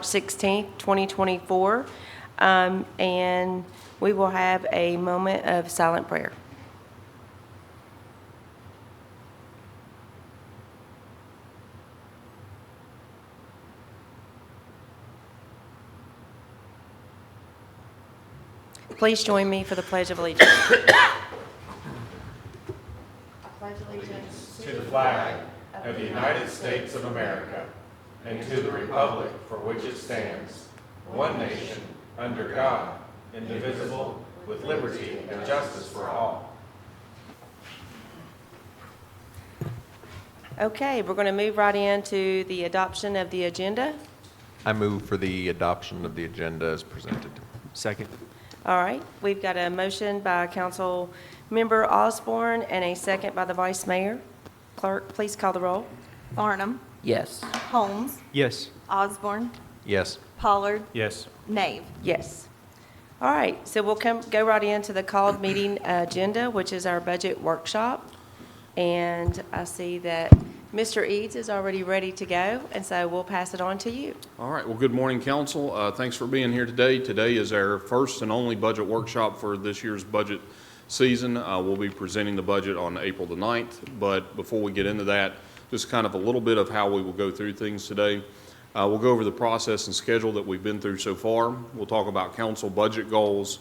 16th, 2024, and we will have a moment of silent prayer. Please join me for the Pledge of Allegiance. I pledge allegiance To the flag of the United States of America and to the republic for which it stands, one nation, under God, indivisible, with liberty and justice for all. Okay, we're going to move right into the adoption of the agenda. I move for the adoption of the agenda as presented. Second. All right, we've got a motion by Council Member Osborne and a second by the Vice Mayor. Clerk, please call the roll. Farnham. Yes. Holmes. Yes. Osborne. Yes. Pollard. Yes. Nave. Yes. All right, so we'll go right into the called meeting agenda, which is our budget workshop. And I see that Mr. Eads is already ready to go, and so we'll pass it on to you. All right. Well, good morning, council. Thanks for being here today. Today is our first and only budget workshop for this year's budget season. We'll be presenting the budget on April the 9th. But before we get into that, just kind of a little bit of how we will go through things today. We'll go over the process and schedule that we've been through so far. We'll talk about council budget goals.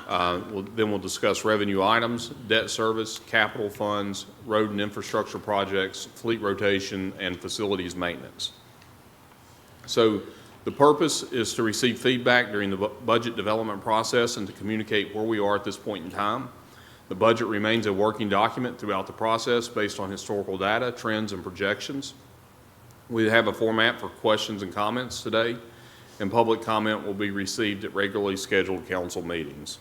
Then we'll discuss revenue items, debt service, capital funds, road and infrastructure projects, fleet rotation, and facilities maintenance. So the purpose is to receive feedback during the budget development process and to communicate where we are at this point in time. The budget remains a working document throughout the process based on historical data, trends, and projections. We have a format for questions and comments today, and public comment will be received at regularly scheduled council meetings.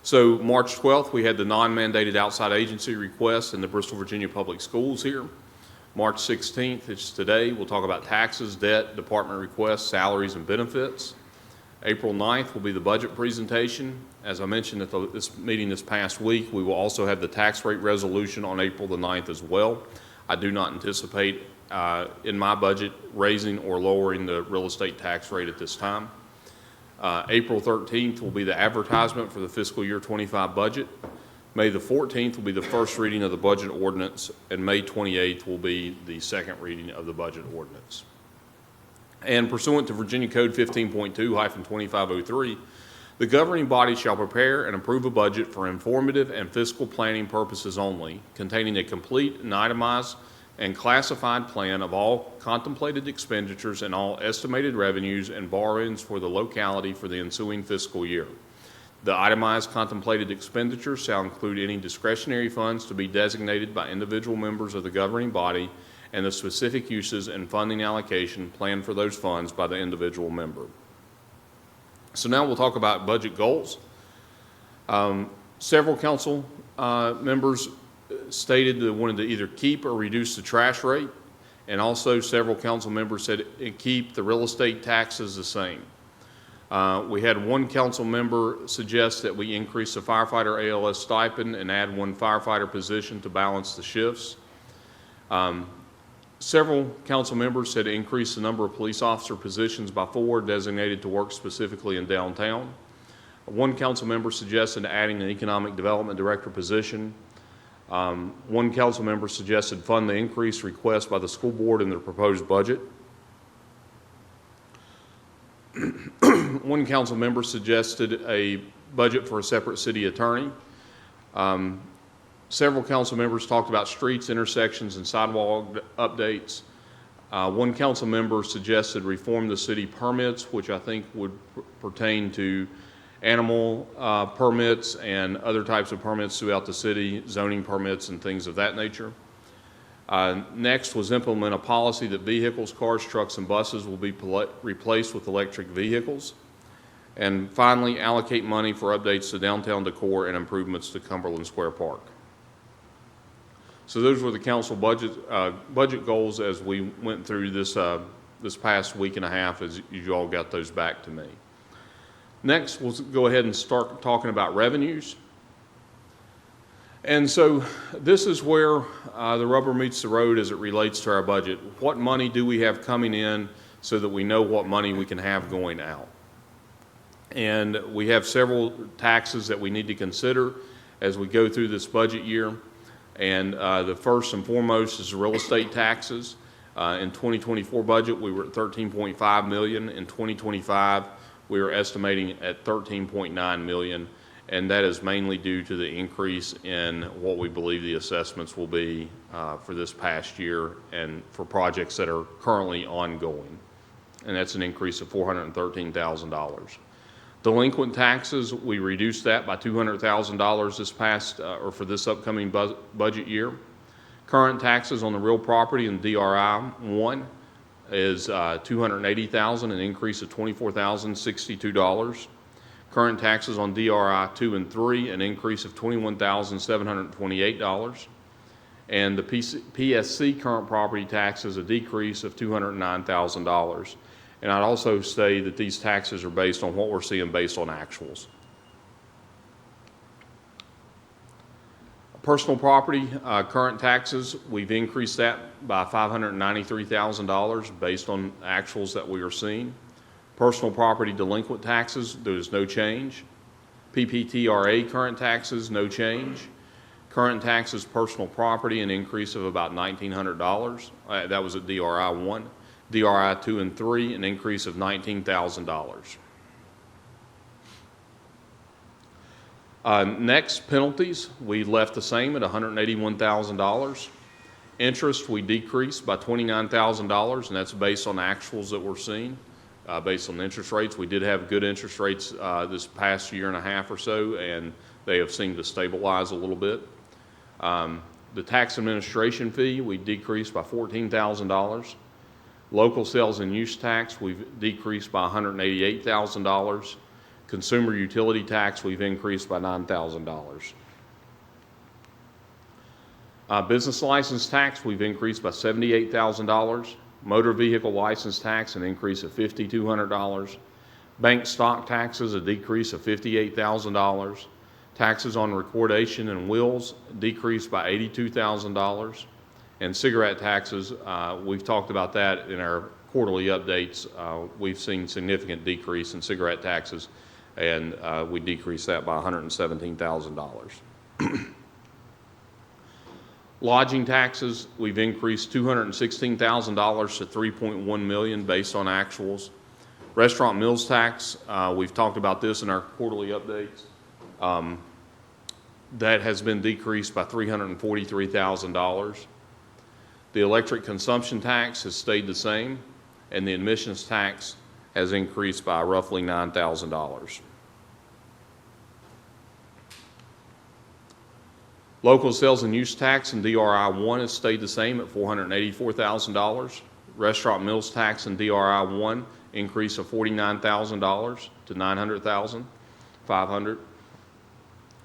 So March 12th, we had the non-mandated outside agency request in the Bristol, Virginia Public Schools here. March 16th, it's today, we'll talk about taxes, debt, department requests, salaries, and benefits. April 9th will be the budget presentation. As I mentioned at this meeting this past week, we will also have the tax rate resolution on April the 9th as well. I do not anticipate in my budget raising or lowering the real estate tax rate at this time. April 13th will be the advertisement for the fiscal year 25 budget. May the 14th will be the first reading of the budget ordinance, and May 28th will be the second reading of the budget ordinance. And pursuant to Virginia Code 15.2-2503, the governing body shall prepare and approve a budget for informative and fiscal planning purposes only, containing a complete and itemized and classified plan of all contemplated expenditures and all estimated revenues and borrowings for the locality for the ensuing fiscal year. The itemized contemplated expenditures shall include any discretionary funds to be designated by individual members of the governing body and the specific uses and funding allocation planned for those funds by the individual member. So now we'll talk about budget goals. Several council members stated they wanted to either keep or reduce the trash rate, and also several council members said keep the real estate taxes the same. We had one council member suggest that we increase the firefighter ALS stipend and add one firefighter position to balance the shifts. Several council members said increase the number of police officer positions by 4 designated to work specifically in downtown. One council member suggested adding an economic development director position. One council member suggested fund the increase request by the school board in the proposed budget. One council member suggested a budget for a separate city attorney. Several council members talked about streets, intersections, and sidewalk updates. One council member suggested reform the city permits, which I think would pertain to animal permits and other types of permits throughout the city, zoning permits and things of that nature. Next was implement a policy that vehicles, cars, trucks, and buses will be replaced with electric vehicles. And finally, allocate money for updates to downtown decor and improvements to Cumberland Square Park. So those were the council budget goals as we went through this past week and a half, as you all got those back to me. Next, we'll go ahead and start talking about revenues. And so this is where the rubber meets the road as it relates to our budget. What money do we have coming in so that we know what money we can have going out. And we have several taxes that we need to consider as we go through this budget year. And the first and foremost is the real estate taxes. In 2024 budget, we were at $13.5 million. In 2025, we are estimating at $13.9 million, and that is mainly due to the increase in what we believe the assessments will be for this past year and for projects that are currently ongoing. And that's an increase of $413,000. Delinquent taxes, we reduced that by $200,000 this past, or for this upcoming budget year. Current taxes on the real property in DRI 1 is $280,000, an increase of $24,062. Current taxes on DRI 2 and 3, an increase of $21,728. And the PSC current property taxes, a decrease of $209,000. And I'd also say that these taxes are based on what we're seeing based on actuals. Personal property, current taxes, we've increased that by $593,000 based on actuals that we are seeing. Personal property delinquent taxes, there's no change. PPTRA current taxes, no change. Current taxes, personal property, an increase of about $1,900. That was at DRI 1. DRI 2 and 3, an increase of $19,000. Next, penalties, we left the same at $181,000. Interest, we decreased by $29,000, and that's based on actuals that we're seeing. Based on interest rates, we did have good interest rates this past year and a half or so, and they have seemed to stabilize a little bit. The tax administration fee, we decreased by $14,000. Local sales and use tax, we've decreased by $188,000. Consumer utility tax, we've increased by $9,000. Business license tax, we've increased by $78,000. Motor vehicle license tax, an increase of $5,200. Bank stock taxes, a decrease of $58,000. Taxes on recordation and wills decreased by $82,000. And cigarette taxes, we've talked about that in our quarterly updates. We've seen significant decrease in cigarette taxes, and we decreased that by $117,000. Lodging taxes, we've increased $216,000 to $3.1 million based on actuals. Restaurant meals tax, we've talked about this in our quarterly updates. That has been decreased by $343,000. The electric consumption tax has stayed the same, and the admissions tax has increased by roughly $9,000. Local sales and use tax in DRI 1 has stayed the same at $484,000. Restaurant meals tax in DRI 1 increase of $49,000 to $900,500.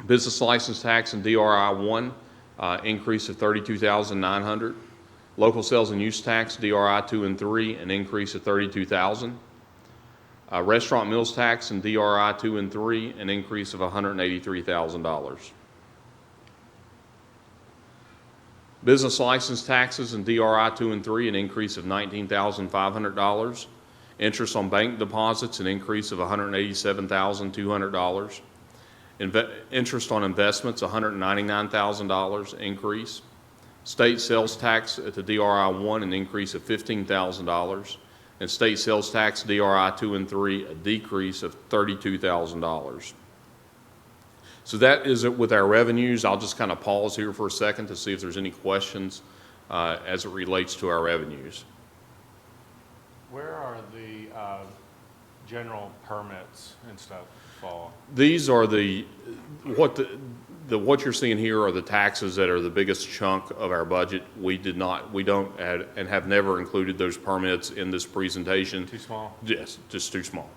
Business license tax in DRI 1 increase of $32,900. Local sales and use tax, DRI 2 and 3, an increase of $32,000. Restaurant meals tax in DRI 2 and 3, an increase of $183,000. Business license taxes in DRI 2 and 3, an increase of $19,500. Interest on bank deposits, an increase of $187,200. Interest on investments, $199,000 increase. State sales tax at the DRI 1, an increase of $15,000. And state sales tax, DRI 2 and 3, a decrease of $32,000. So that is it with our revenues. I'll just kind of pause here for a second to see if there's any questions as it relates to our revenues. Where are the general permits and stuff fall? These are what you're seeing here are the taxes that are the biggest chunk of our budget. We don't add and have never included those permits in this presentation. Too small? Yes, just too small.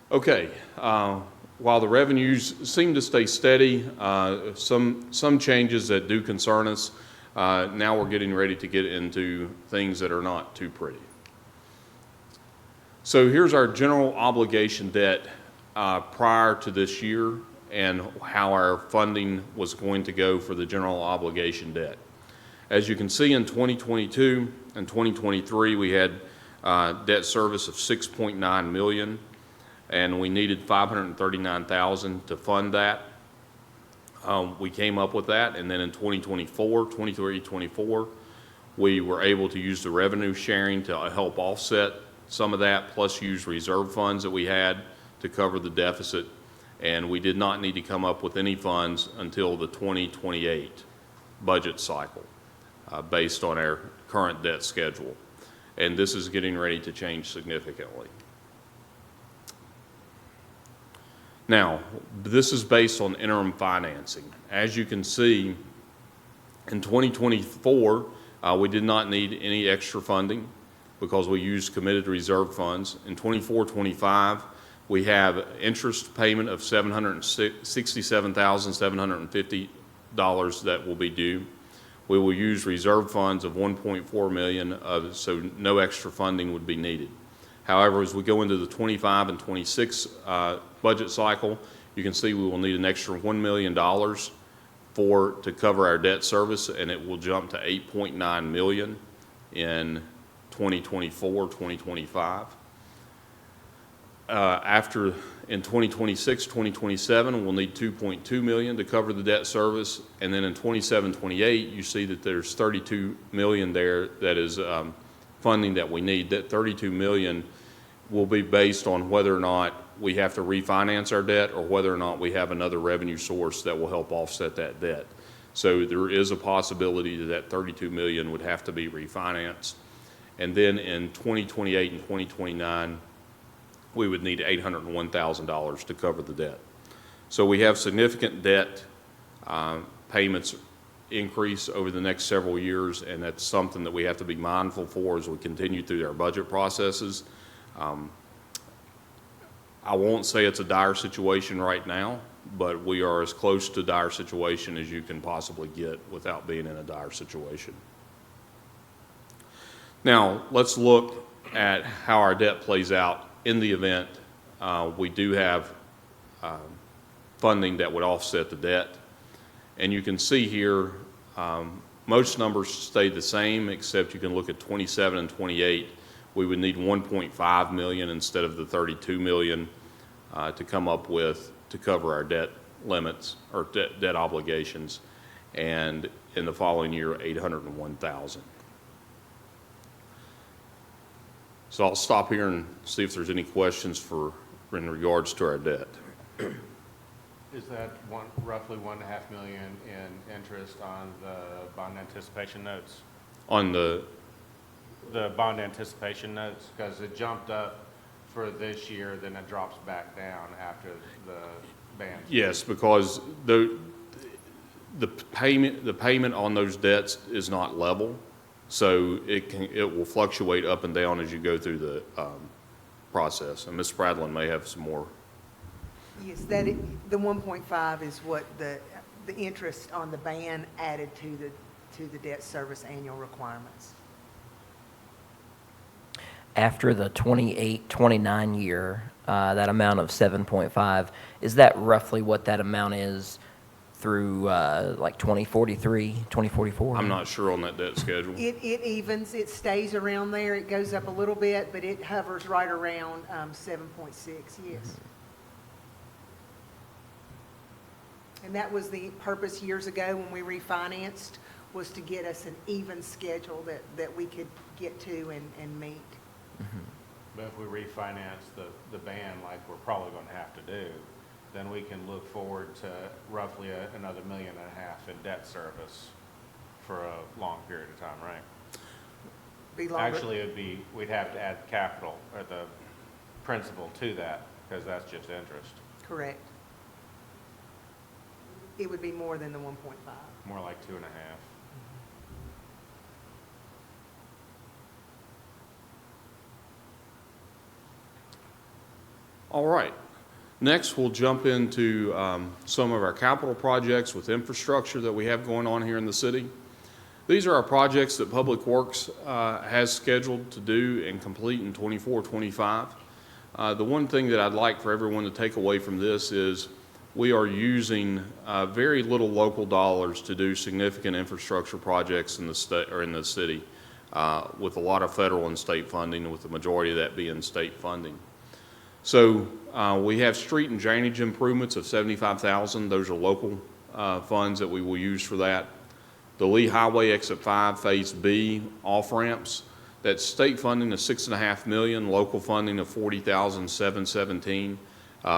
Okay, while the revenues seem to stay steady, some changes that do concern us, now we're getting ready to get into things that are not too pretty. So here's our general obligation debt prior to this year and how our funding was going to go for the general obligation debt. As you can see, in 2022 and 2023, we had debt service of $6.9 million, and we needed $539,000 to fund that. We came up with that, and then in 23, 24, we were able to use the revenue sharing to help offset some of that, plus use reserve funds that we had to cover the deficit, and we did not need to come up with any funds until the 2028 budget cycle, based on our current debt schedule. And this is getting ready to change significantly. Now, this is based on interim financing. As you can see, in 2024, we did not need any extra funding because we used committed reserve funds. In 24-25, we have interest payment of $767,750 that will be due. We will use reserve funds of $1.4 million, so no extra funding would be needed. However, as we go into the 25 and 26 budget cycle, you can see we will need an extra $1 million to cover our debt service, and it will jump to $8.9 million in 2024, 2025. In 2026, 2027, we'll need $2.2 million to cover the debt service, and then in 27, 28, you see that there's $32 million there that is funding that we need. That $32 million will be based on whether or not we have to refinance our debt or whether or not we have another revenue source that will help offset that debt. So there is a possibility that $32 million would have to be refinanced. And then in 2028 and 2029, we would need $801,000 to cover the debt. So we have significant debt payments increase over the next several years, and that's something that we have to be mindful for as we continue through our budget processes. I won't say it's a dire situation right now, but we are as close to a dire situation as you can possibly get without being in a dire situation. Now, let's look at how our debt plays out in the event we do have funding that would offset the debt. And you can see here, most numbers stay the same, except you can look at 27 and 28. We would need $1.5 million instead of the $32 million to come up with to cover our debt limits or debt obligations. And in the following year, $801,000. So I'll stop here and see if there's any questions in regards to our debt. Is that roughly $1.5 million in interest on the bond anticipation notes? On the bond anticipation notes, because it jumped up for this year, then it drops back down after the ban. Yes, because the payment on those debts is not level, so it will fluctuate up and down as you go through the process. And Ms. Spradlin may have some more. Yes, the 1.5 is what the interest on the ban added to the debt service annual requirements. After the 28-29 year, that amount of 7.5, is that roughly what that amount is through like 2043, 2044? I'm not sure on that debt schedule. It evens, it stays around there. It goes up a little bit, but it hovers right around 7.6, yes. And that was the purpose years ago when we refinanced, was to get us an even schedule that we could get to and meet. Mm-hmm. But if we refinance the ban like we're probably going to have to do, then we can look forward to roughly another $1.5 million in debt service for a long period of time, right? Be longer. Actually, we'd have to add capital or the principal to that, because that's just interest. Correct. It would be more than the 1.5. More like 2.5. All right. Next, we'll jump into some of our capital projects with infrastructure that we have going on here in the city. These are our projects that Public Works has scheduled to do and complete in 24-25. The one thing that I'd like for everyone to take away from this is we are using very little local dollars to do significant infrastructure projects in the state or in the city, with a lot of federal and state funding, with the majority of that being state funding. So we have street and drainage improvements of $75,000. Those are local funds that we will use for that. The Lee Highway Exit 5 Phase B off-ramps, that's state funding of $6.5 million, local funding of $40,717,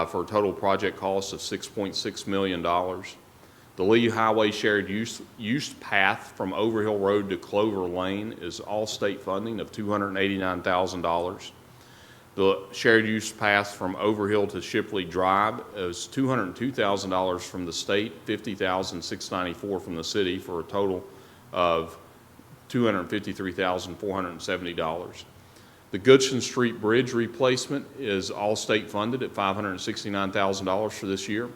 for a total project cost of $6.6 million. The Lee Highway Shared Use Path from Overhill Road to Clover Lane is all state funding of $289,000. The Shared Use Path from Overhill to Shipley Drive is $202,000 from the state, $50,694 from the city, for a total of $253,470. The Goodson Street Bridge replacement is all state funded at $569,000 for this year.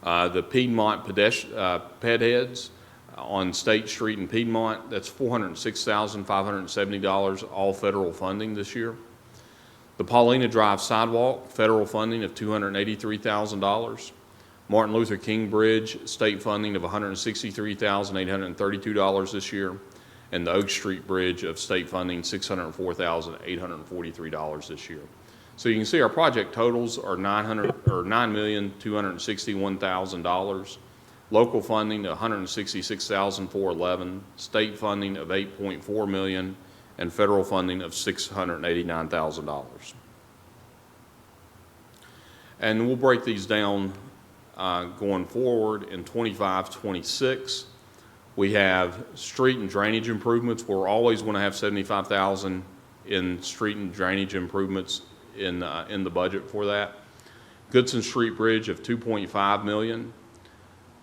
The Piedmont ped heads on State Street in Piedmont, that's $406,570, all federal funding this year. The Paulina Drive sidewalk, federal funding of $283,000. Martin Luther King Bridge, state funding of $163,832 this year. And the Oak Street Bridge of state funding, $604,843 this year. So you can see our project totals are $9,261,000. Local funding $166,411, state funding of $8.4 million, and federal funding of $689,000. And we'll break these down going forward in 25-26. We have street and drainage improvements. We're always going to have $75,000 in street and drainage improvements in the budget for that. Goodson Street Bridge of $2.5 million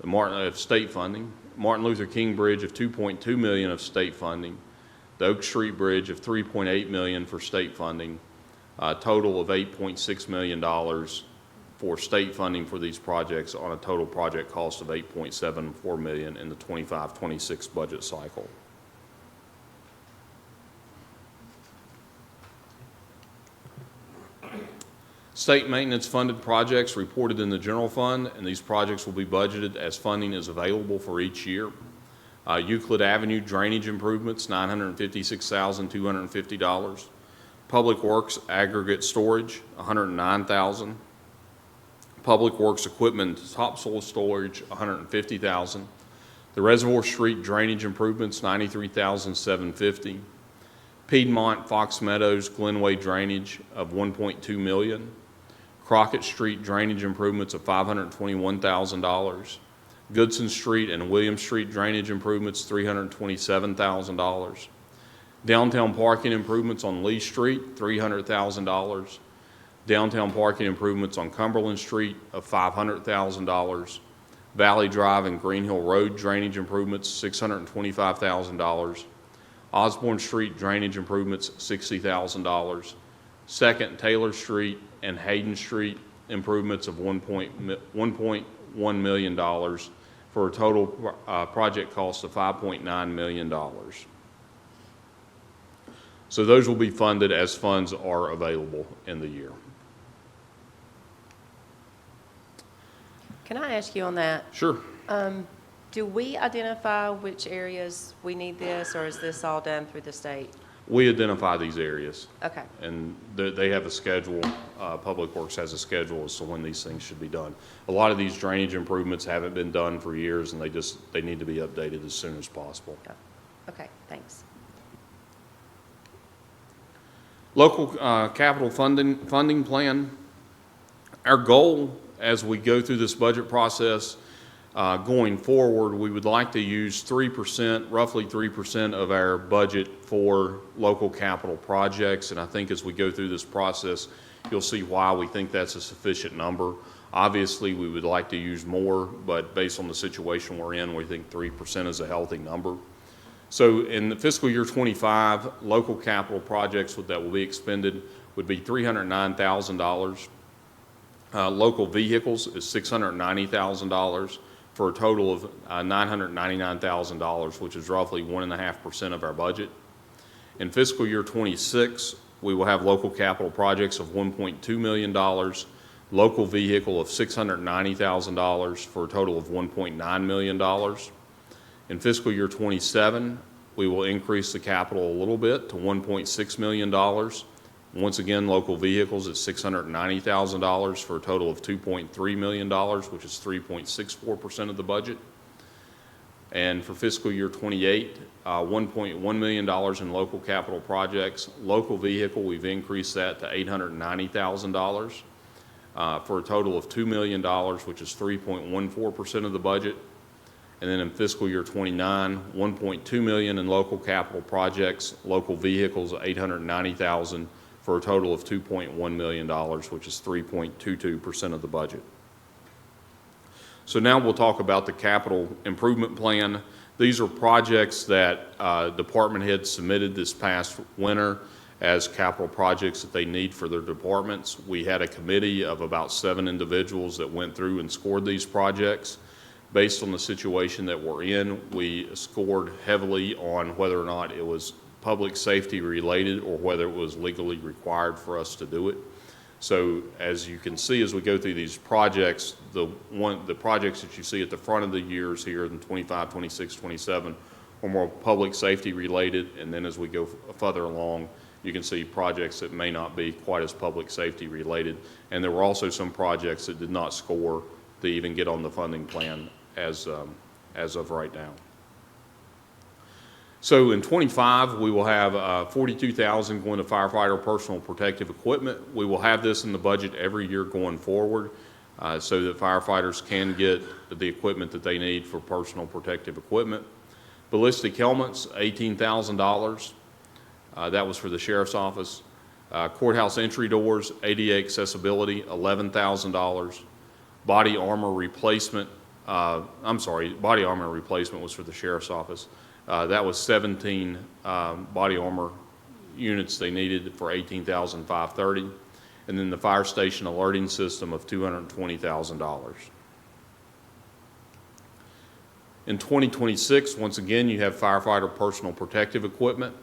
of state funding. Martin Luther King Bridge of $2.2 million of state funding. The Oak Street Bridge of $3.8 million for state funding. A total of $8.6 million for state funding for these projects on a total project cost of $8.74 million in the 25-26 budget cycle. State maintenance funded projects reported in the general fund, and these projects will be budgeted as funding is available for each year. Euclid Avenue drainage improvements, $956,250. Public Works aggregate storage, $109,000. Public Works equipment topsoil storage, $150,000. The Reservoir Street drainage improvements, $93,750. Piedmont, Fox Meadows, Glenway drainage of $1.2 million. Crockett Street drainage improvements of $521,000. Goodson Street and William Street drainage improvements, $327,000. Downtown parking improvements on Lee Street, $300,000. Downtown parking improvements on Cumberland Street of $500,000. Valley Drive and Green Hill Road drainage improvements, $625,000. Osborne Street drainage improvements, $60,000. Second Taylor Street and Hayden Street improvements of $1.1 million for a total project cost of $5.9 million. So those will be funded as funds are available in the year. Can I ask you on that? Sure. Do we identify which areas we need this, or is this all done through the state? We identify these areas, Okay, and they have a schedule. Public Works has a schedule as to when these things should be done. A lot of these drainage improvements haven't been done for years, and they need to be updated as soon as possible. okay, thanks. Local capital funding plan. Our goal as we go through this budget process going forward, we would like to use 3%, roughly 3% of our budget for local capital projects. And I think as we go through this process, you'll see why we think that's a sufficient number. Obviously, we would like to use more, but based on the situation we're in, we think 3% is a healthy number. So in the fiscal year 25, local capital projects that will be expended would be $309,000. Local vehicles is $690,000 for a total of $999,000, which is roughly 1.5% of our budget. In fiscal year 26, we will have local capital projects of $1.2 million. local vehicle of $690,000 for a total of $1.9 million. In fiscal year '27, we will increase the capital a little bit to $1.6 million. Once again, local vehicles at $690,000 for a total of $2.3 million, which is 3.64% of the budget. And for fiscal year '28, $1.1 million in local capital projects. Local vehicle, we've increased that to $890,000 for a total of $2 million, which is 3.14% of the budget. And then in fiscal year '29, $1.2 million in local capital projects, local vehicles, $890,000 for a total of $2.1 million, which is 3.22% of the budget. So now we'll talk about the capital improvement plan. These are projects that department heads submitted this past winter as capital projects that they need for their departments. We had a committee of about 7 individuals that went through and scored these projects. Based on the situation that we're in, we scored heavily on whether or not it was public safety related or whether it was legally required for us to do it. So as you can see, as we go through these projects, the projects that you see at the front of the years here in '25, '26, '27 are more public safety related, and then as we go further along, you can see projects that may not be quite as public safety related. And there were also some projects that did not score to even get on the funding plan as of right now. So in '25, we will have $42,000 going to firefighter personal protective equipment. We will have this in the budget every year going forward so that firefighters can get the equipment that they need for personal protective equipment. Ballistic helmets, $18,000. That was for the sheriff's office. Courthouse entry doors, ADA accessibility, $11,000. Body armor replacement, body armor replacement was for the sheriff's office. That was 17 body armor units they needed for $18,530. And then the fire station alerting system of $220,000. In 2026, once again, you have firefighter personal protective equipment.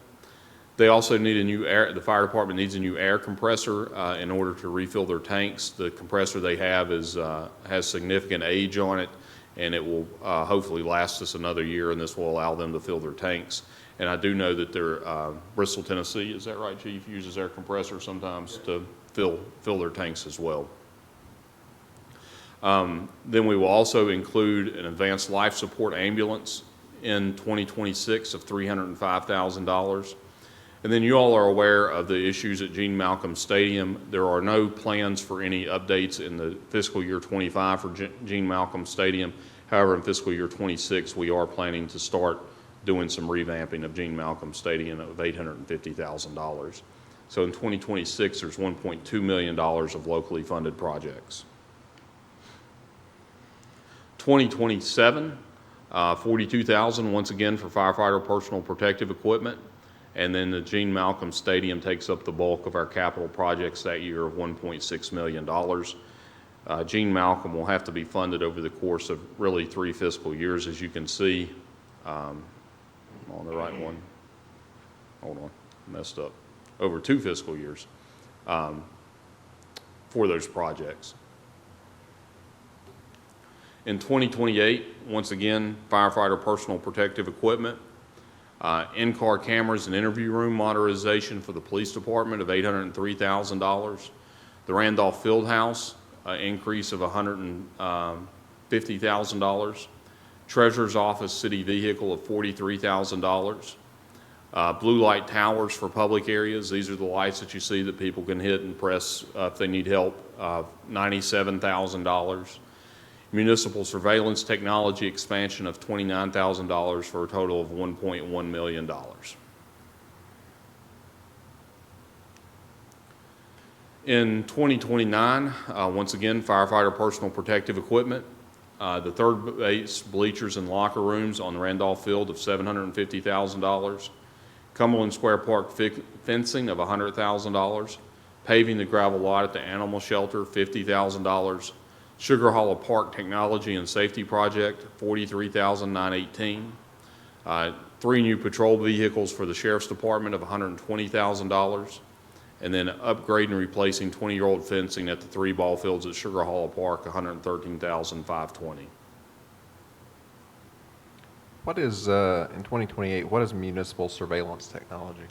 They also need the fire department needs a new air compressor in order to refill their tanks. The compressor they have has significant age on it, and it will hopefully last us another year, and this will allow them to fill their tanks. And I do know that Bristol, Tennessee, is that right, Chief, uses air compressor sometimes to fill their tanks as well. Then we will also include an advanced life support ambulance in 2026 of $305,000. And then you all are aware of the issues at Gene Malcolm Stadium. There are no plans for any updates in the fiscal year '25 for Gene Malcolm Stadium. However, in fiscal year '26, we are planning to start doing some revamping of Gene Malcolm Stadium of $850,000. So in 2026, there's $1.2 million of locally funded projects. 2027, $42,000 once again for firefighter personal protective equipment. And then the Gene Malcolm Stadium takes up the bulk of our capital projects that year of $1.6 million. Gene Malcolm will have to be funded over the course of really 3 fiscal years, as you can see. On the right one. Hold on, messed up. Over 2 fiscal years for those projects. In 2028, once again, firefighter personal protective equipment. In-car cameras and interview room modernization for the police department of $803,000. The Randolph Fieldhouse, increase of $150,000. Treasurer's office city vehicle of $43,000. Blue light towers for public areas. These are the lights that you see that people can hit and press if they need help, $97,000. Municipal surveillance technology expansion of $29,000 for a total of $1.1 million. In 2029, once again, firefighter personal protective equipment. The third base bleachers and locker rooms on the Randolph Field of $750,000. Cumberland Square Park fencing of $100,000. Paving the gravel lot at the animal shelter, $50,000. Sugar Hollow Park Technology and Safety Project, $43,918. 3 new patrol vehicles for the Sheriff's Department of $120,000. And then upgrading and replacing 20-year-old fencing at the 3 ball fields at Sugar Hollow Park, $113,520. What is, in 2028, what is municipal surveillance technology?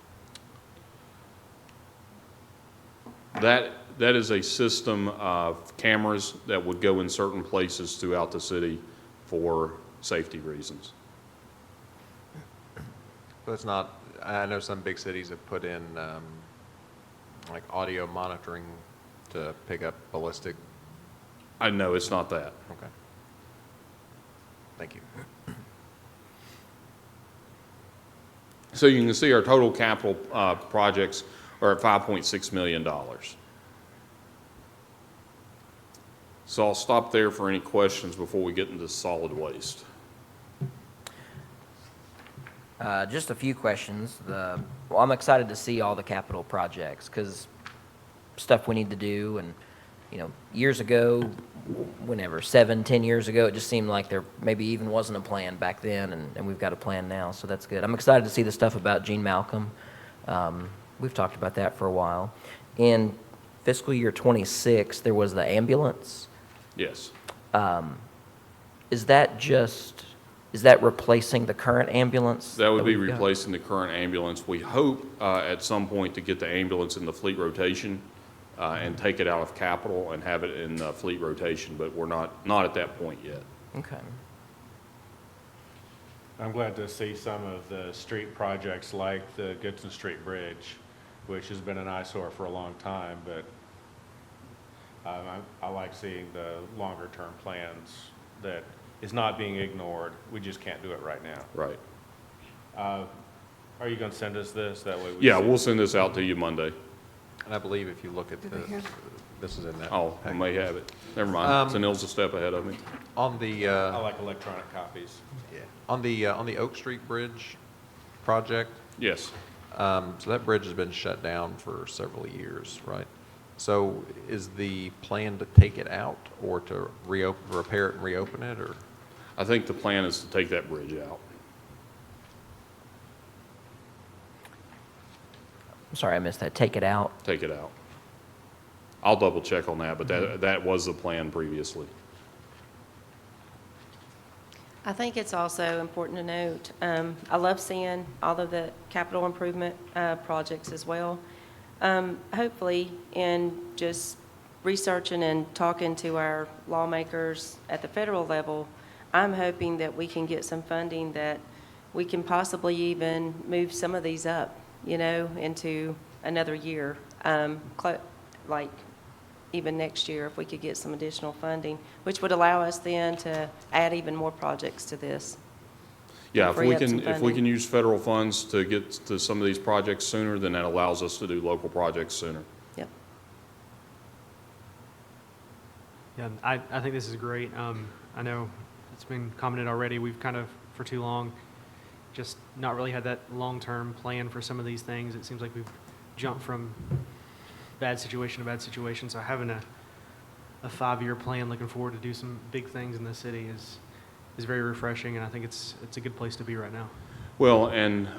That is a system of cameras that would go in certain places throughout the city for safety reasons. So it's not, I know some big cities have put in, like audio monitoring to pick up ballistic. I know it's not that. Okay. Thank you. So you can see our total capital projects are at $5.6 million. So I'll stop there for any questions before we get into solid waste. Just a few questions. Well, I'm excited to see all the capital projects because stuff we need to do. And, years ago, whenever, 7, 10 years ago, it just seemed like there maybe even wasn't a plan back then, and we've got a plan now, so that's good. I'm excited to see the stuff about Gene Malcolm. We've talked about that for a while. In fiscal year 26, there was the ambulance. Yes. Is that replacing the current ambulance? That would be we've got? replacing the current ambulance. We hope at some point to get the ambulance in the fleet rotation and take it out of capital and have it in fleet rotation, but we're not at that point yet. Okay. I'm glad to see some of the street projects like the Goodson Street Bridge, which has been an eyesore for a long time, but I like seeing the longer-term plans that is not being ignored. We just can't do it right now. Right. Are you going to send us this? That way we Yeah, see- we'll send this out to you Monday. And I believe if you look at this is in that. Oh, I packet. may have it. Never mind. Sunil's a step ahead of me. On the, I like electronic copies. yeah, on the Oak Street Bridge project, Yes. so that bridge has been shut down for several years, right? So is the plan to take it out or to repair it and reopen it, or? I think the plan is to take that bridge out. I'm sorry, I missed that. Take it out. Take it out. I'll double check on that, but that was the plan previously. I think it's also important to note, I love seeing all of the capital improvement projects as well. Hopefully, in just researching and talking to our lawmakers at the federal level, I'm hoping that we can get some funding that we can possibly even move some of these up, into another year, like even next year, if we could get some additional funding, which would allow us then to add even more projects to this. Yeah, if Free we up some can funding. use federal funds to get to some of these projects sooner, then that allows us to do local projects sooner. Yep. Yeah, I think this is great. I know it's been commented already, we've kind of, for too long, just not really had that long-term plan for some of these things. It seems like we've jumped from bad situation to bad situation, so having a 5-year plan, looking forward to do some big things in the city is very refreshing, and I think it's a good place to be right now. Well, and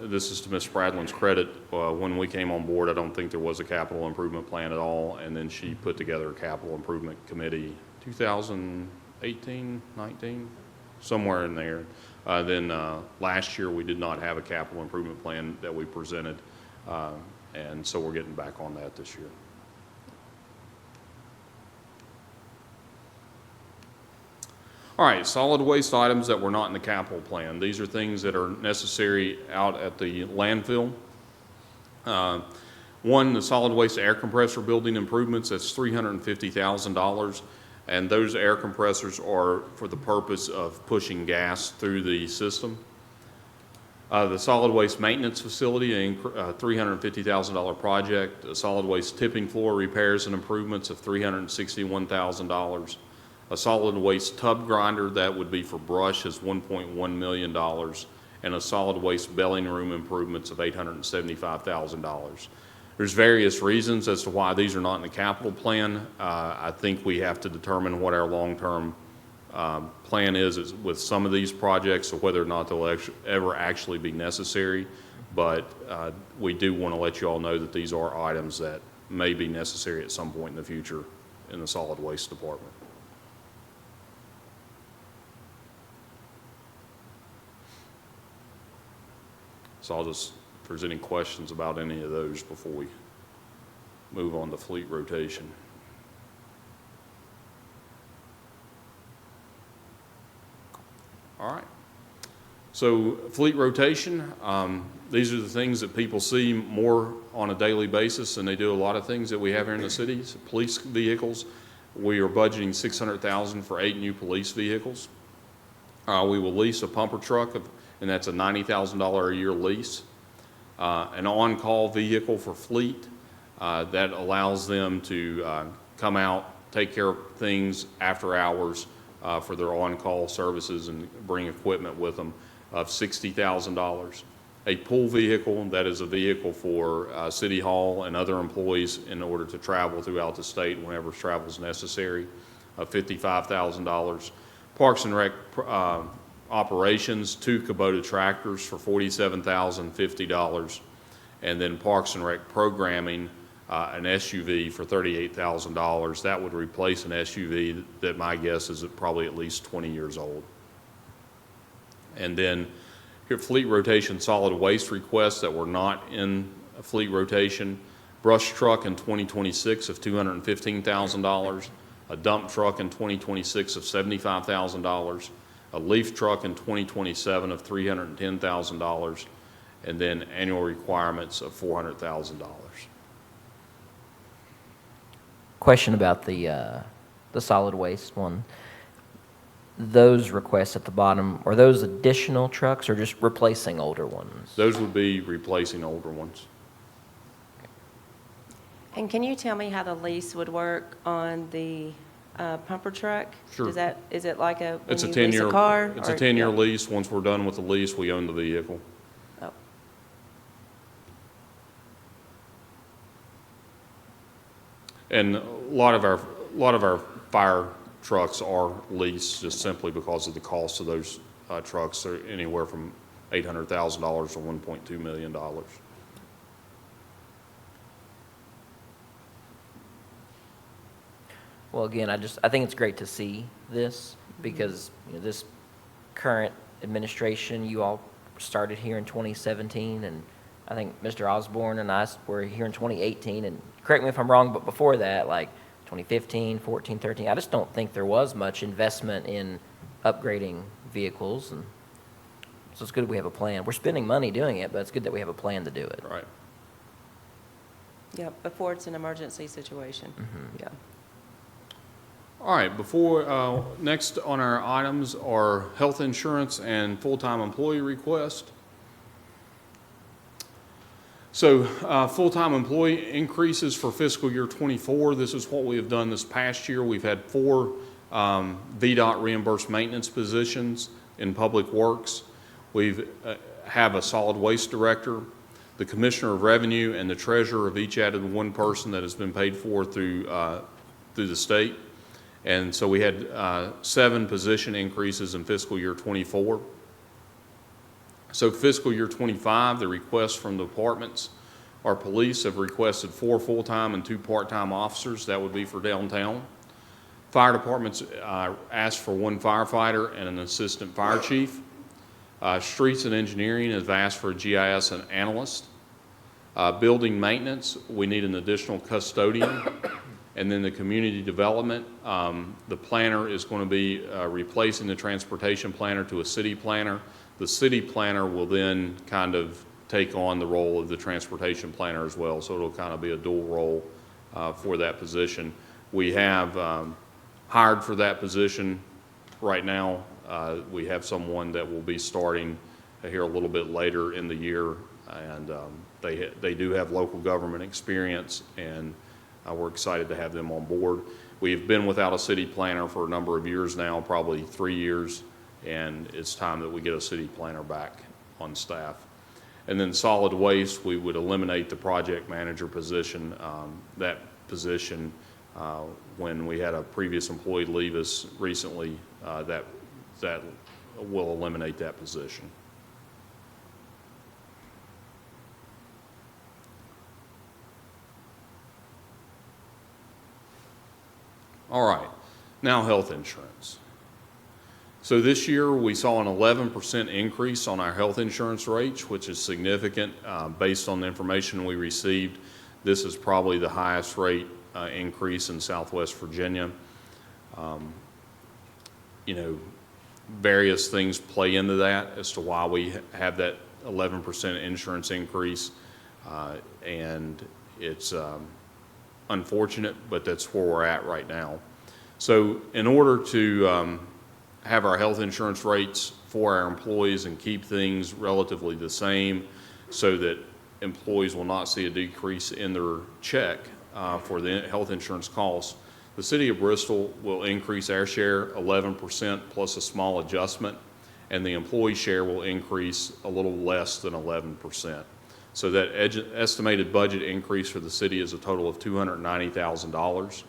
this is to Ms. Spradlin's credit. When we came on board, I don't think there was a capital improvement plan at all, and then she put together a capital improvement committee 2018, 19, somewhere in there. Then last year, we did not have a capital improvement plan that we presented, and so we're getting back on that this year. All right, solid waste items that were not in the capital plan. These are things that are necessary out at the landfill. One, the solid waste air compressor building improvements, that's $350,000. And those air compressors are for the purpose of pushing gas through the system. The solid waste maintenance facility, a $350,000 project. A solid waste tipping floor repairs and improvements of $361,000. A solid waste tub grinder, that would be for brush, is $1.1 million. And a solid waste belling room improvements of $875,000. There's various reasons as to why these are not in the capital plan. I think we have to determine what our long-term Plan is with some of these projects, so whether or not they'll ever actually be necessary, but we do want to let you all know that these are items that may be necessary at some point in the future in the solid waste department. So I'll just, if there's any questions about any of those before we move on to fleet rotation. All right. So fleet rotation, these are the things that people see more on a daily basis than they do a lot of things that we have here in the cities. Police vehicles, we are budgeting $600,000 for 8 new police vehicles. We will lease a pumper truck, and that's a $90,000 a year lease. An on-call vehicle for fleet that allows them to come out, take care of things after hours for their on-call services and bring equipment with them of $60,000. A pool vehicle, that is a vehicle for City Hall and other employees in order to travel throughout the state whenever travel is necessary, of $55,000. Parks and Rec operations, 2 Kubota tractors for $47,050. And then Parks and Rec programming, an SUV for $38,000. That would replace an SUV that my guess is probably at least 20 years old. And then here, fleet rotation solid waste requests that were not in a fleet rotation. Brush truck in 2026 of $215,000. A dump truck in 2026 of $75,000. A leaf truck in 2027 of $310,000. And then annual requirements of $400,000. Question about the solid waste one. Those requests at the bottom, are those additional trucks or just replacing older ones? Those would be replacing older ones. And can you tell me how the lease would work on the pumper truck? Sure. Is it like when It's a you lease 10-year. a car? It's a or- 10-year yeah. lease. Once we're done with the lease, we own the vehicle. Oh. And a lot of our fire trucks are leased just simply because of the cost of those trucks. They're anywhere from $800,000 to $1.2 million. Well, again, I think it's great to see this because this current administration, you all started here in 2017, and I think Mr. Osborne and I were here in 2018, and correct me if I'm wrong, but before that, like 2015, 14, 13, I just don't think there was much investment in upgrading vehicles, and so it's good we have a plan. We're spending money doing it, but it's good that we have a plan to do it. Right. Yeah, before it's an emergency situation. Yeah. All right, before, next on our items are health insurance and full-time employee request. So full-time employee increases for fiscal year -- this is what we have done this past year. We've had 4 VDOT reimbursed maintenance positions in Public Works. We have a solid waste director. The Commissioner of Revenue and the Treasurer have each added 1 person that has been paid for through the state. And so we had 7 position increases in fiscal year '24. So fiscal year '25, the requests from the departments, our police have requested 4 full-time and 2 part-time officers. That would be for downtown. Fire departments asked for 1 firefighter and an assistant fire chief. Streets and engineering have asked for a GIS and analyst. Building maintenance, we need an additional custodian. And then the community development, the planner is going to be replacing the transportation planner to a city planner. The city planner will then kind of take on the role of the transportation planner as well. So it'll kind of be a dual role for that position. We have hired for that position right now. We have someone that will be starting here a little bit later in the year. And they do have local government experience, and we're excited to have them on board. We've been without a city planner for a number of years now, probably 3 years, and it's time that we get a city planner back on staff. And then solid waste, we would eliminate the project manager position. That position when we had a previous employee leave us recently, that will eliminate that position. All right, now health insurance. So this year, we saw an 11% increase on our health insurance rates, which is significant. Based on the information we received, this is probably the highest rate increase in Southwest Virginia. You know, various things play into that as to why we have that 11% insurance increase, and it's unfortunate, but that's where we're at right now. So in order to have our health insurance rates for our employees and keep things relatively the same so that employees will not see a decrease in their check for the health insurance costs, the City of Bristol will increase our share 11% plus a small adjustment, and the employee share will increase a little less than 11%. So that estimated budget increase for the city is a total of $290,000.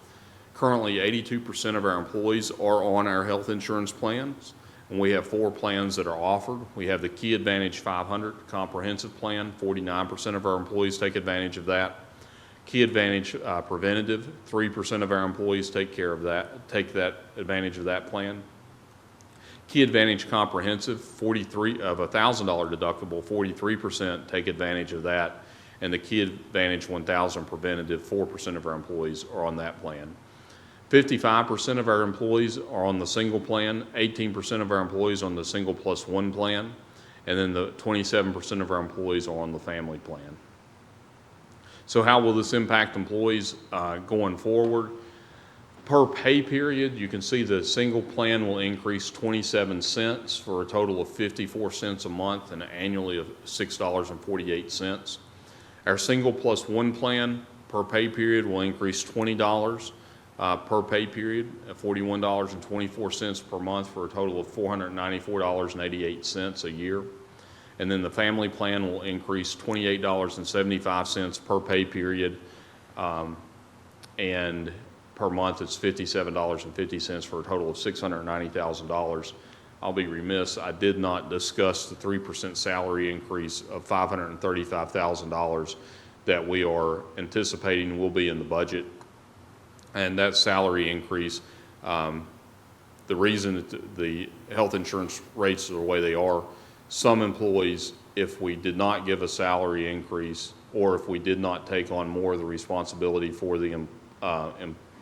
Currently, 82% of our employees are on our health insurance plans, and we have 4 plans that are offered. We have the Key Advantage 500 comprehensive plan. 49% of our employees take advantage of that. Key Advantage Preventative, 3% of our employees take advantage of that plan. Key Advantage Comprehensive, $1,000 deductible, 43% take advantage of that. And the Key Advantage 1000 Preventative, 4% of our employees are on that plan. 55% of our employees are on the single plan, 18% of our employees on the single plus one plan, and then the 27% of our employees are on the family plan. So how will this impact employees going forward? Per pay period, you can see the single plan will increase 27 cents for a total of 54 cents a month and annually of $6.48. Our single plus one plan per pay period will increase $20 per pay period at $41.24 per month for a total of $494.88 a year. And then the family plan will increase $28.75 per pay period, and per month it's $57.50 for a total of $690,000. I'll be remiss, I did not discuss the 3% salary increase of $535,000 that we are anticipating will be in the budget. And that salary increase, the reason that the health insurance rates are the way they are, some employees, if we did not give a salary increase or if we did not take on more of the responsibility for the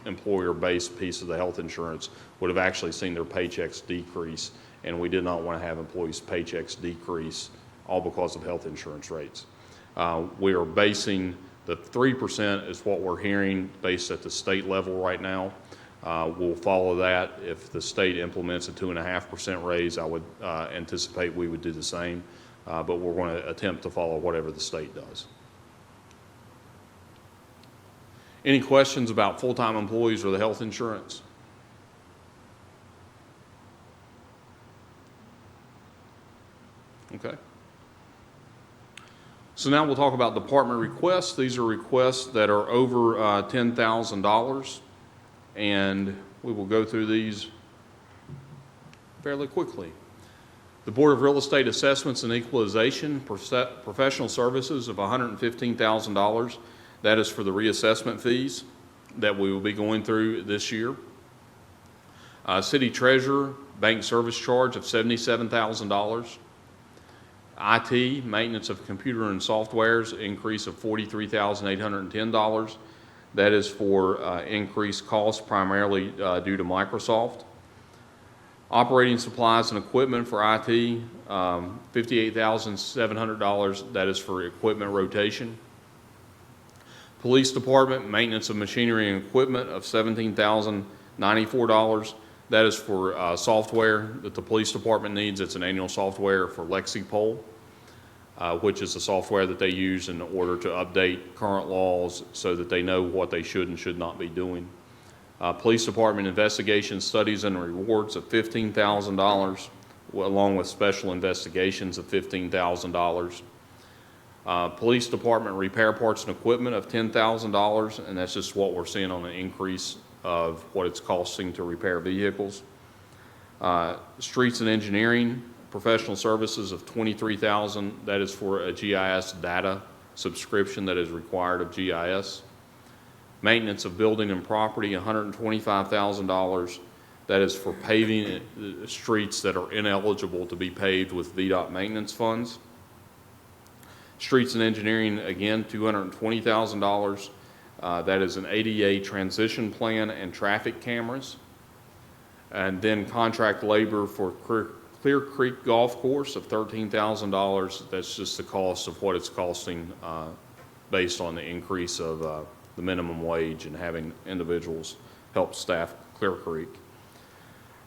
employer-based piece of the health insurance, would have actually seen their paychecks decrease, and we did not want to have employees' paychecks decrease all because of health insurance rates. We are basing the 3% is what we're hearing based at the state level right now. We'll follow that. If the state implements a 2.5% raise, I would anticipate we would do the same, but we're going to attempt to follow whatever the state does. Any questions about full-time employees or the health insurance? Okay. So now we'll talk about department requests. These are requests that are over $10,000, and we will go through these fairly quickly. The Board of Real Estate Assessments and Equalization, professional services of $115,000. That is for the reassessment fees that we will be going through this year. City Treasurer, bank service charge of $77,000. IT, maintenance of computer and softwares, increase of $43,810. That is for increased costs primarily due to Microsoft. Operating supplies and equipment for IT, $58,700. That is for equipment rotation. Police Department, maintenance of machinery and equipment of $17,094. That is for software that the police department needs. It's an annual software for LexiPol, which is the software that they use in order to update current laws so that they know what they should and should not be doing. Police Department investigation studies and rewards of $15,000, along with special investigations of $15,000. Police Department repair parts and equipment of $10,000, and that's just what we're seeing on an increase of what it's costing to repair vehicles. Streets and engineering, professional services of $23,000. That is for a GIS data subscription that is required of GIS. Maintenance of building and property, $125,000. That is for paving streets that are ineligible to be paved with VDOT maintenance funds. Streets and engineering, again, $220,000. That is an ADA transition plan and traffic cameras. And then contract labor for Clear Creek Golf Course of $13,000. That's just the cost of what it's costing based on the increase of the minimum wage and having individuals help staff Clear Creek.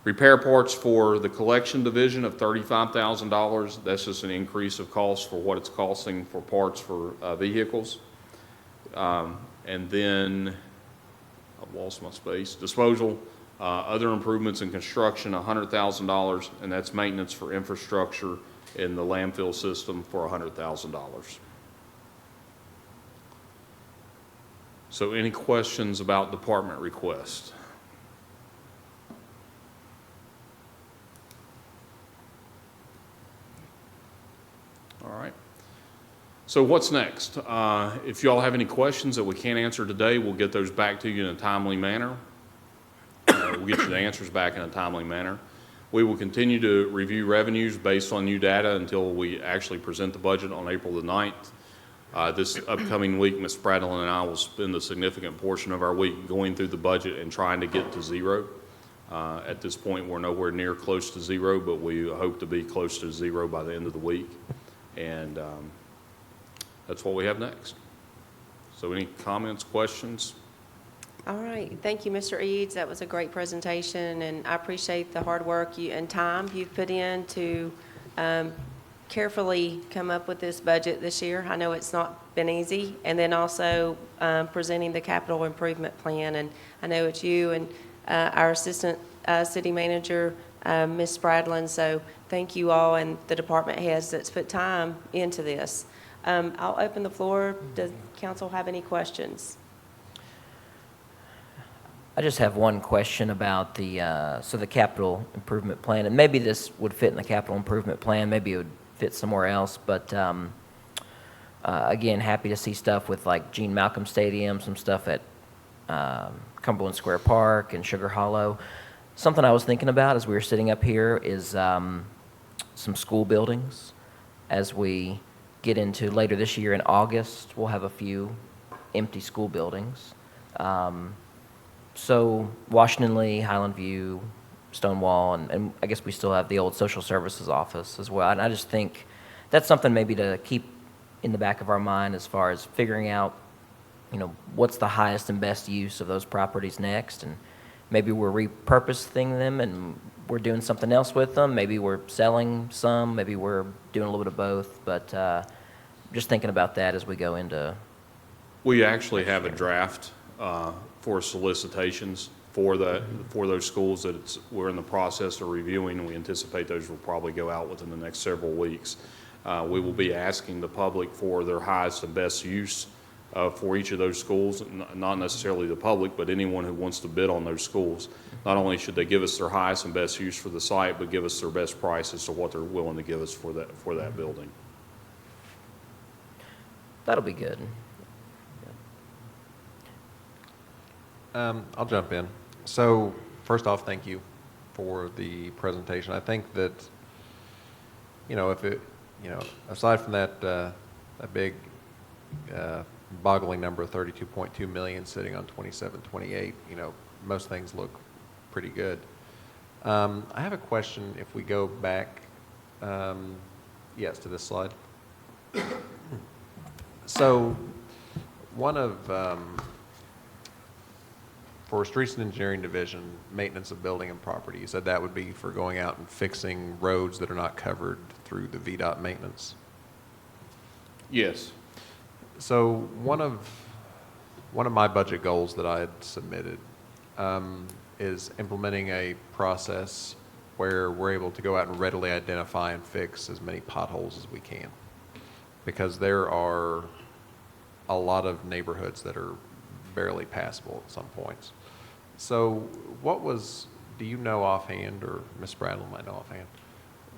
Repair parts for the collection division of $35,000. That's just an increase of cost for what it's costing for parts for vehicles. And then, I've lost my space, disposal, other improvements in construction, $100,000, and that's maintenance for infrastructure in the landfill system for $100,000. So any questions about department requests? All right. So what's next? If y'all have any questions that we can't answer today, we'll get those back to you in a timely manner. We'll get you the answers back in a timely manner. We will continue to review revenues based on new data until we actually present the budget on April the 9th. This upcoming week, Ms. Spradlin and I will spend a significant portion of our week going through the budget and trying to get to zero. At this point, we're nowhere near close to zero, but we hope to be close to zero by the end of the week. And that's what we have next. So any comments, questions? All right, thank you, Mr. Eads. That was a great presentation, and I appreciate the hard work and time you've put in to carefully come up with this budget this year. I know it's not been easy, and then also presenting the capital improvement plan. And I know it's you and our assistant city manager, Ms. Spradlin. So thank you all and the department heads that's put time into this. I'll open the floor. Does council have any questions? I just have one question about the capital improvement plan, and maybe this would fit in the capital improvement plan, maybe it would fit somewhere else, but again, happy to see stuff with like Gene Malcolm Stadium, some stuff at Cumberland Square Park and Sugar Hollow. Something I was thinking about as we were sitting up here is some school buildings. As we get into later this year in August, we'll have a few empty school buildings. So Washington Lee, Highland View, Stonewall, and I guess we still have the old social services office as well. And I just think that's something maybe to keep in the back of our mind as far as figuring out, what's the highest and best use of those properties next. And maybe we're repurposing them and we're doing something else with them. Maybe we're selling some. Maybe we're doing a little bit of both. But just thinking about that as we go into. We actually have a draft for solicitations for those schools that we're in the process of reviewing, and we anticipate those will probably go out within the next several weeks. We will be asking the public for their highest and best use for each of those schools, not necessarily the public, but anyone who wants to bid on those schools. Not only should they give us their highest and best use for the site, but give us their best price as to what they're willing to give us for that building. That'll be good. I'll jump in. So first off, thank you for the presentation. I think that, aside from that big boggling number of 32.2 million sitting on 2728, most things look pretty good. I have a question. If we go back, yes, to this slide. So one of for Streets and Engineering Division, maintenance of building and property, you said that would be for going out and fixing roads that are not covered through the VDOT maintenance? Yes. So one of my budget goals that I had submitted is implementing a process where we're able to go out and readily identify and fix as many potholes as we can. because there are a lot of neighborhoods that are barely passable at some points. So what was, do you know offhand, or Ms. Bradley might know offhand,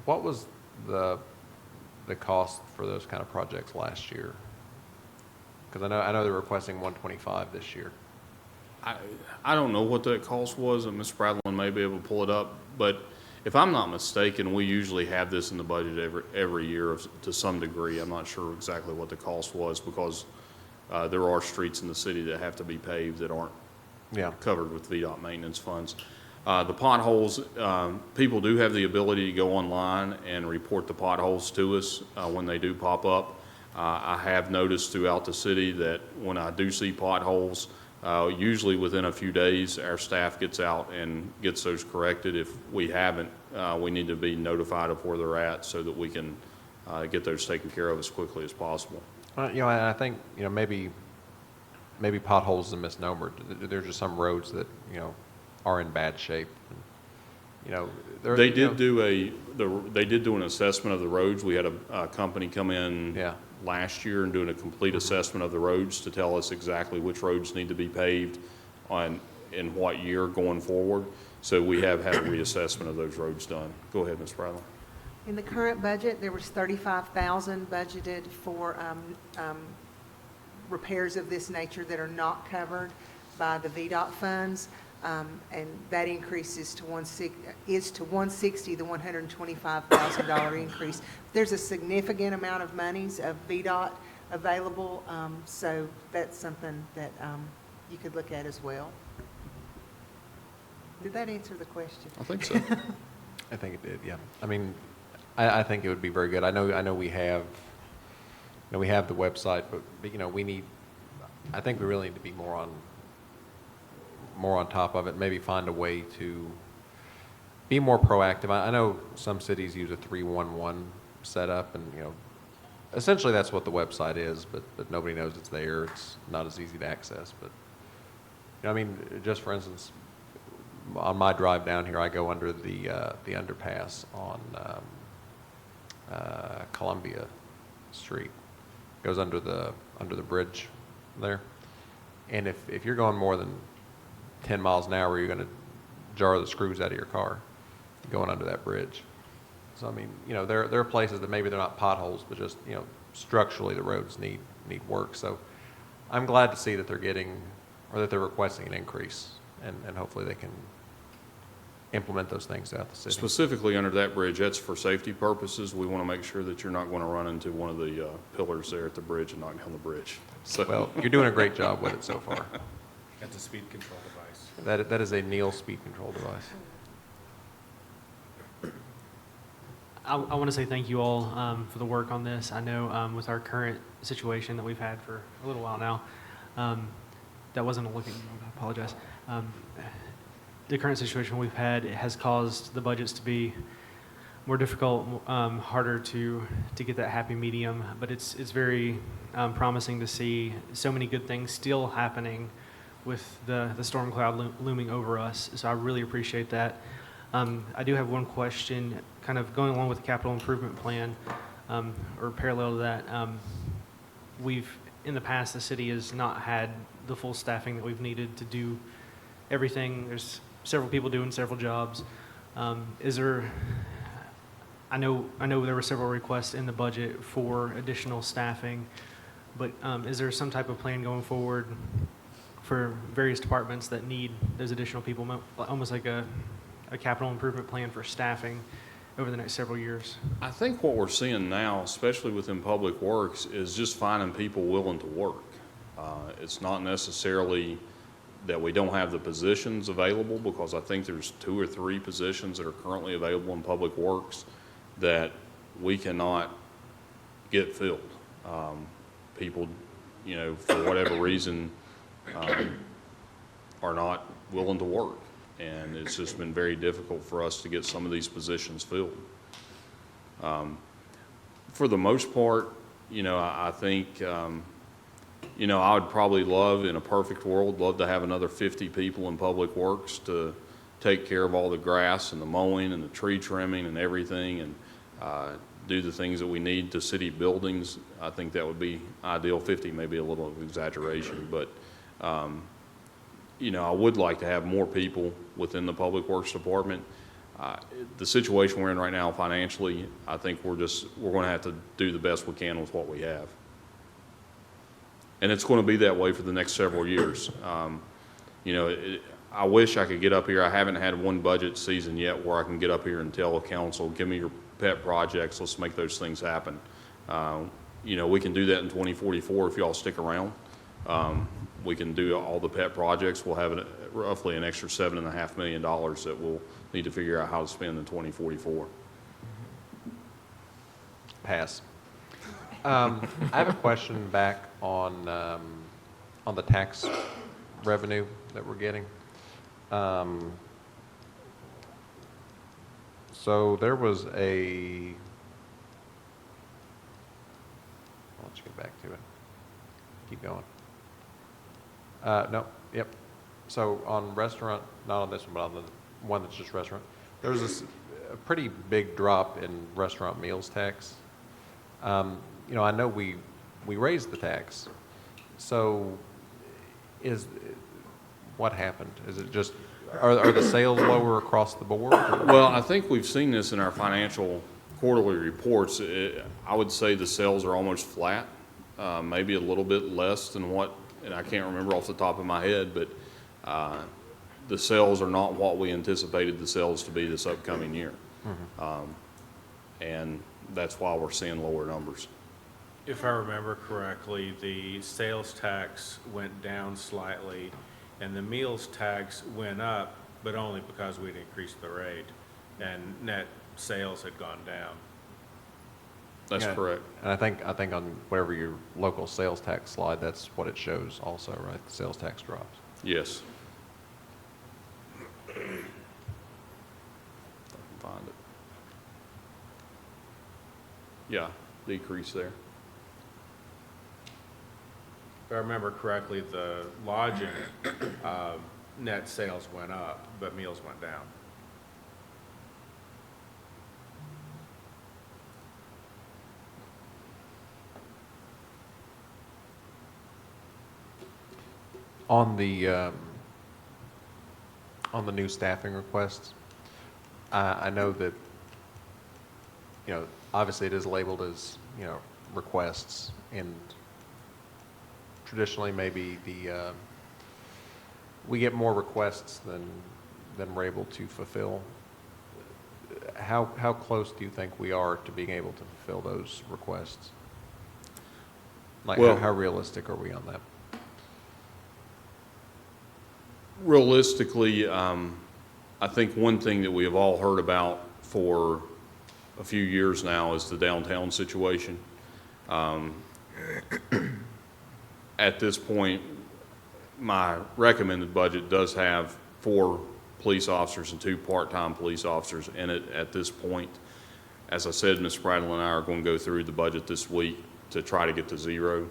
what was the cost for those kind of projects last year? Because I know they're requesting 125 this year. I don't know what that cost was, and Ms. Bradlin may be able to pull it up, but if I'm not mistaken, we usually have this in the budget every year to some degree. I'm not sure exactly what the cost was, because there are streets in the city that have to be paved that aren't covered with VDOT maintenance funds. The potholes, people do have the ability to go online and report the potholes to us when they do pop up. I have noticed throughout the city that when I do see potholes, usually within a few days, our staff gets out and gets those corrected. If we haven't, we need to be notified of where they're at so that we can get those taken care of as quickly as possible. I think, maybe potholes is a misnomer. There's just some roads that, are in bad shape. They did do an assessment of the roads. We had a company come in last year and doing a complete assessment of the roads to tell us exactly which roads need to be paved in what year going forward. So we have had a reassessment of those roads done. Go ahead, Ms. Bradley. In the current budget, there was $35,000 budgeted for repairs of this nature that are not covered by the VDOT funds, and that increase is to 160, the $125,000 increase. There's a significant amount of monies of VDOT available, so that's something that you could look at as well. Did that answer the question? I think so. I think it did, yeah. I mean, I think it would be very good. I know we have, we have the website, but we need, I think we really need to be more on top of it, maybe find a way to be more proactive. I know some cities use a 311 setup, and essentially that's what the website is, but nobody knows it's there. It's not as easy to access. But I mean, just for instance, on my drive down here, I go under the underpass on Columbia Street. Goes under the bridge there, and if you're going more than 10 miles an hour, you're going to jar the screws out of your car going under that bridge. So I mean, there are places that maybe they're not potholes, but just structurally the roads need work. So I'm glad to see that they're getting, or that they're requesting an increase, and hopefully they can implement those things throughout the city. Specifically under that bridge, that's for safety purposes. We want to make sure that you're not going to run into one of the pillars there at the bridge and knock down the bridge. So. Well, you're doing a great job with it so far. That's a speed control device. That is a Neil speed control device. I want to say thank you all for the work on this. I know with our current situation that we've had for a little while now, that wasn't a look at you, I apologize. The current situation we've had has caused the budgets to be more difficult, harder to get that happy medium, but it's very promising to see so many good things still happening with the storm cloud looming over us. So I really appreciate that. I do have one question, kind of going along with the capital improvement plan, or parallel to that. In the past, the city has not had the full staffing that we've needed to do everything. There's several people doing several jobs. I know there were several requests in the budget for additional staffing, but is there some type of plan going forward for various departments that need those additional people, almost like a capital improvement plan for staffing over the next several years? I think what we're seeing now, especially within Public Works, is just finding people willing to work. It's not necessarily that we don't have the positions available, because I think there's 2 or 3 positions that are currently available in Public Works that we cannot get filled. People, for whatever reason, are not willing to work. And it's just been very difficult for us to get some of these positions filled. For the most part, I think, I would probably love, in a perfect world, love to have another 50 people in Public Works to take care of all the grass and the mowing and the tree trimming and everything. And do the things that we need to city buildings, I think that would be ideal. 50 may be a little of exaggeration, but, you know, I would like to have more people within the Public Works Department. The situation we're in right now financially, I think we're going to have to do the best we can with what we have. And it's going to be that way for the next several years. You know, I wish I could get up here. I haven't had one budget season yet where I can get up here and tell the council, give me your pet projects, let's make those things happen. You know, we can do that in 2044 if y'all stick around. We can do all the pet projects. We'll have roughly an extra $7.5 million that we'll need to figure out how to spend in 2044. Pass. I have a question back on the tax revenue that we're getting. So there was I'll let you get back to it. Keep going. No, yep. So on restaurant, not on this one, but on the one that's just restaurant, there was a pretty big drop in restaurant meals tax. You know, I know we raised the tax. So what happened? Is it just, are the sales lower across the board? Well, I think we've seen this in our financial quarterly reports. I would say the sales are almost flat, maybe a little bit less than what, and I can't remember off the top of my head, but the sales are not what we anticipated the sales to be this upcoming year. Mm-hmm. And that's why we're seeing lower numbers. If I remember correctly, the sales tax went down slightly, and the meals tax went up, but only because we'd increased the rate, and net sales had gone down. That's correct. And I think on whatever your local sales tax slide, that's what it shows also, right? The sales tax drops. Yes. If I can find it. Yeah, decrease there. If I remember correctly, the lodging net sales went up, but meals went down. On the new staffing requests, I know that, you know, obviously it is labeled as, you know, requests, and traditionally maybe we get more requests than we're able to fulfill. How close do you think we are to being able to fulfill those requests? Like, Well, how realistic are we on that? Realistically, I think one thing that we have all heard about for a few years now is the downtown situation. At this point, my recommended budget does have 4 police officers and 2 part-time police officers in it at this point. As I said, Ms. Bradley and I are going to go through the budget this week to try to get to 0.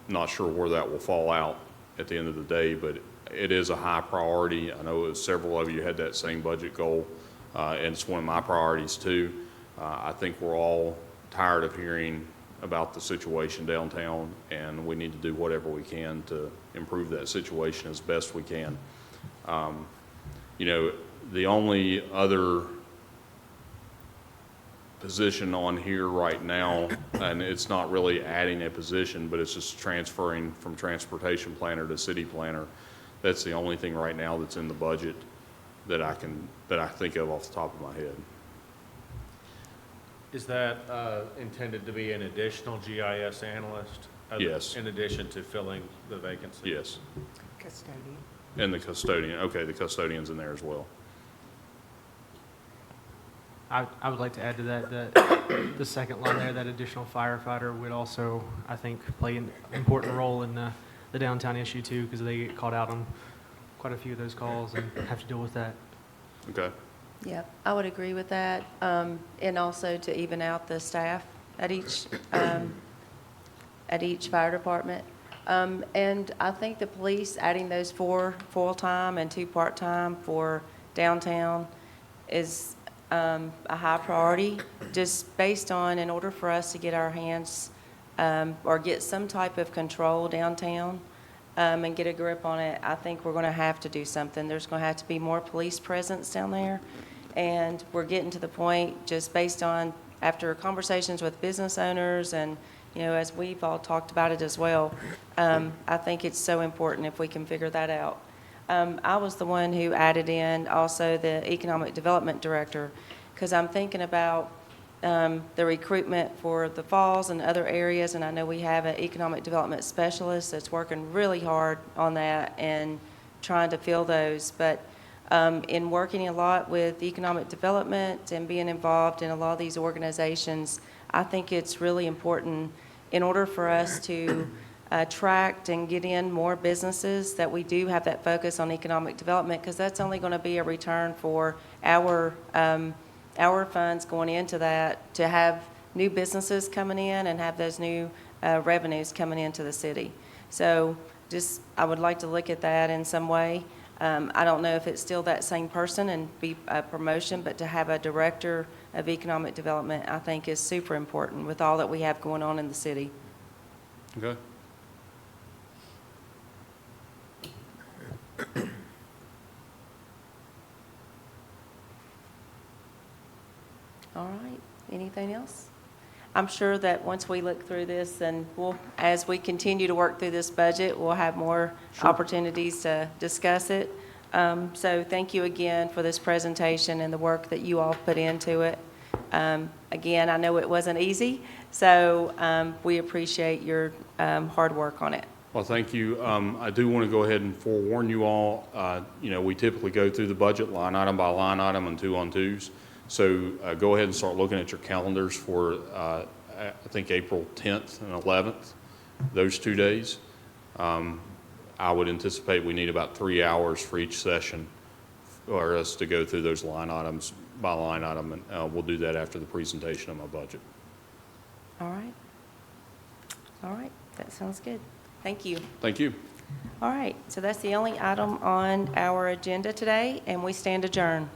Not sure where that will fall out at the end of the day, but it is a high priority. I know several of you had that same budget goal, and it's one of my priorities too. I think we're all tired of hearing about the situation downtown, and we need to do whatever we can to improve that situation as best we can. You know, the only other position on here right now, and it's not really adding a position, but it's just transferring from transportation planner to city planner. That's the only thing right now that's in the budget that I think of off the top of my head. Is that intended to be an additional GIS analyst? Yes. In addition to filling the vacancy? Yes. Custodian. And the custodian. Okay, the custodian's in there as well. I would like to add to that the second line there, that additional firefighter would also, I think, play an important role in the downtown issue too, because they get called out on quite a few of those calls and have to deal with that. Okay. Yep, I would agree with that. And also to even out the staff at each fire department. And I think the police, adding those 4 full-time and 2 part-time for downtown is a high priority, just based on, in order for us to get our hands, or get some type of control downtown, and get a grip on it, I think we're gonna have to do something. There's gonna have to be more police presence down there. And we're getting to the point, just based on, after conversations with business owners and, as we've all talked about it as well, I think it's so important if we can figure that out. I was the one who added in also the economic development director, because I'm thinking about the recruitment for the falls and other areas, and I know we have an economic development specialist that's working really hard on that and trying to fill those. But in working a lot with economic development and being involved in a lot of these organizations, I think it's really important in order for us to attract and get in more businesses that we do have that focus on economic development, because that's only going to be a return for our funds going into that, to have new businesses coming in and have those new revenues coming into the city. So just, I would like to look at that in some way. I don't know if it's still that same person and be a promotion, but to have a director of economic development, I think is super important with all that we have going on in the city. Okay. All right, anything else? I'm sure that once we look through this, and as we continue to work through this budget, we'll have more opportunities to discuss it. So thank you again for this presentation and the work that you all put into it. Again, I know it wasn't easy, so we appreciate your hard work on it. Well, thank you. I do want to go ahead and forewarn you all, we typically go through the budget line item by line item and two-on-twos. So go ahead and start looking at your calendars for, I think, April 10th and 11th, those 2 days. I would anticipate we need about 3 hours for each session for us to go through those line items by line item, and we'll do that after the presentation of my budget. All right. All right, that sounds good. Thank you. Thank you. All right, so that's the only item on our agenda today, and we stand adjourned.